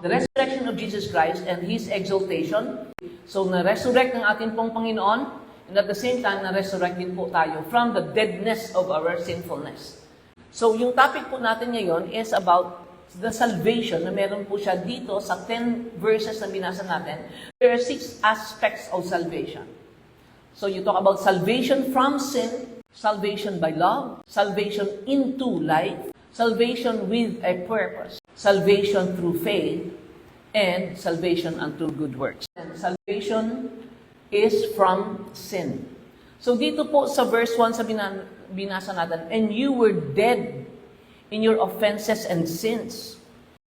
the resurrection of Jesus Christ and His exaltation. So, na-resurrect ng ating pong Panginoon, and at the same time, na-resurrect din po tayo from the deadness of our sinfulness. So, yung topic po natin ngayon is about the salvation, na meron po siya dito sa 10 verses na binasa natin. There are 6 aspects of salvation. So, you talk about salvation from sin, salvation by love, salvation into life, salvation with a purpose, salvation through faith, and salvation unto good works. And salvation is from sin. So dito po sa verse 1 sa binasa natin, and you were dead in your offenses and sins,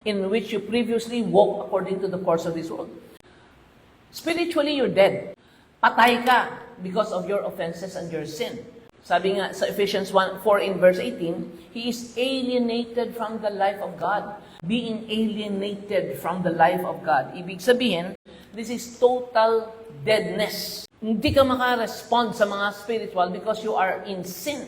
in which you previously walked according to the course of this world. Spiritually, you're dead. Patay ka because of your offenses and your sin. Sabi nga sa Ephesians 4 in verse 18, he is alienated from the life of God. Being alienated from the life of God. Ibig sabihin, this is total deadness. Hindi ka maka-respond sa mga spiritual because you are in sin.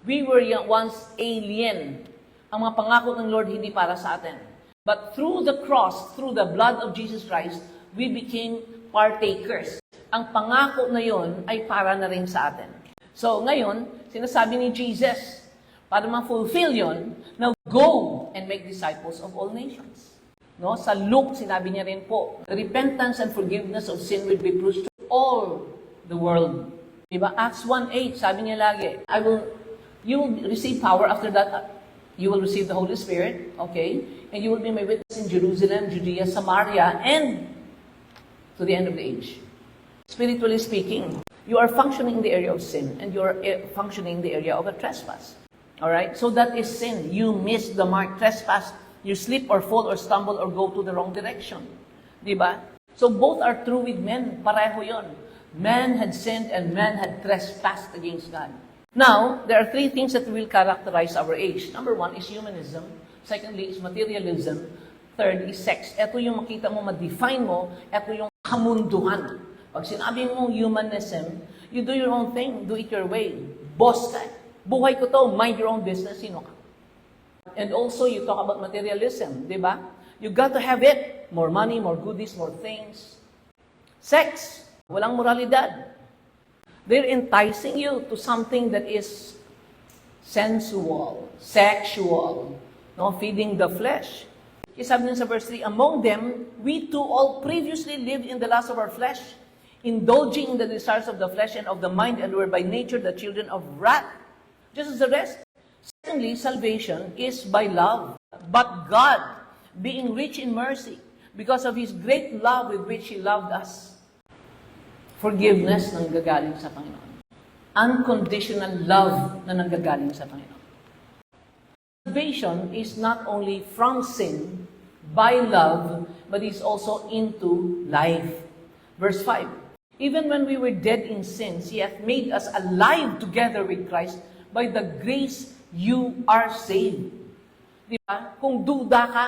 We were once alien. Ang mga pangako ng Lord hindi para sa atin. But through the cross, through the blood of Jesus Christ, we became partakers. Ang pangako na yon ay para na rin sa atin. So ngayon, sinasabi ni Jesus, para ma-fulfill yon, now go and make disciples of all nations. No? Sa Luke, sinabi niya rin po, repentance and forgiveness of sin will be preached to all the world. Diba? Acts 1:8, sabi niya lagi, you will receive power after that, you will receive the Holy Spirit, okay? And you will be my witness in Jerusalem, Judea, Samaria, and to the end of the age. Spiritually speaking, you are functioning in the area of sin, and you are functioning in the area of a trespass. Alright? So that is sin. You miss the mark, trespass. You slip or fall or stumble or go to the wrong direction. Diba? So both are true with men. Pareho yon. Man had sinned and man had trespassed against God. Now, there are 3 things that will characterize our age. Number 1 is humanism. Secondly is materialism. Third is sex. Ito yung makita mo, ma-define mo. Ito yung kamunduhan. Pag sinabi mo humanism, you do your own thing, do it your way. Boss ka. Buhay ko to, mind your own business, sino ka? And also, you talk about materialism, di ba? You got to have it. More money, more goodies, more things. Sex, walang moralidad. They're enticing you to something that is sensual, sexual, no? Feeding the flesh. Sabi niya sa verse 3, among them, we too all previously lived in the lust of our flesh, indulging in the desires of the flesh and of the mind, and were by nature the children of wrath, just as the rest. Secondly, salvation is by love. But God, being rich in mercy, because of His great love with which He loved us, forgiveness na nanggagaling sa Panginoon. Unconditional love na nanggagaling sa Panginoon. Salvation is not only from sin, by love, but is also into life. Verse 5, even when we were dead in sins, He hath made us alive together with Christ. By the grace you are saved. Di ba? Kung duda ka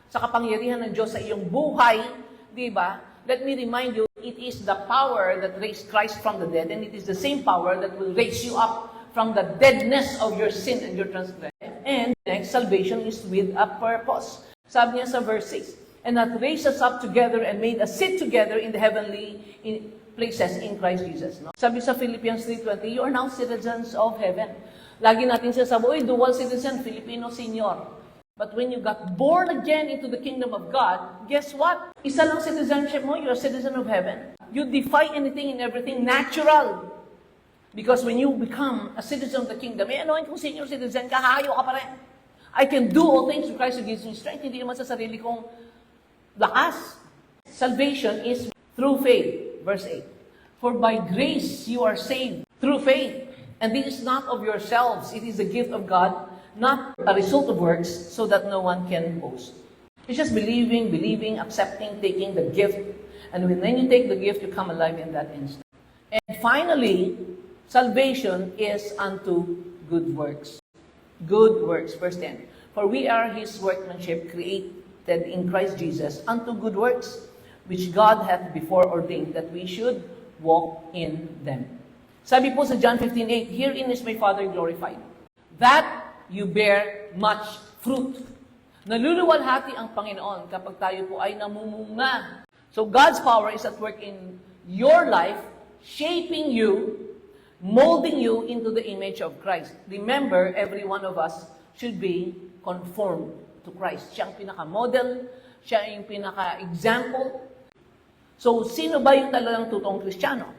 sa kapangyarihan ng Diyos sa iyong buhay, di ba? Let me remind you, it is the power that raised Christ from the dead, and it is the same power that will raise you up from the deadness of your sin and your transgression. And next, salvation is with a purpose. Sabi niya sa verse 6, and hath raised us up together and made us sit together in the heavenly places in Christ Jesus. No? Sabi sa Philippians 3:20, you are now citizens of heaven. Lagi natin sinasabi, dual citizen, Filipino senior. But when you got born again into the kingdom of God, guess what? Isa lang citizenship mo, you're a citizen of heaven. You defy anything and everything natural. Because when you become a citizen of the kingdom, ano kung senior citizen ka, hayo ka pa rin. I can do all things through Christ who gives me strength. Hindi naman sa sarili kong lakas. Salvation is through faith. Verse 8. For by grace you are saved through faith. And this is not of yourselves. It is the gift of God, not a result of works, so that no one can boast. It's just believing, accepting, taking the gift. And when you take the gift, you come alive in that instant. And finally, salvation is unto good works. Good works. Verse 10. For we are His workmanship, created in Christ Jesus, unto good works, which God hath before ordained that we should walk in them. Sabi po sa John 15:8, herein is my Father glorified, that you bear much fruit, Naluluwalhati ang Panginoon kapag tayo po ay namumunga. So God's power is at work in your life, shaping you, molding you into the image of Christ. Remember, every one of us should be conformed to Christ. Siya ang pinaka-model, siya yung pinaka-example. So, sino ba yung talagang totoong Kristiyano?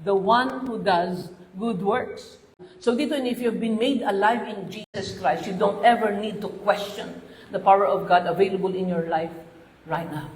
The one who does good works. So dito, if you've been made alive in Jesus Christ, you don't ever need to question the power of God available in your life right now.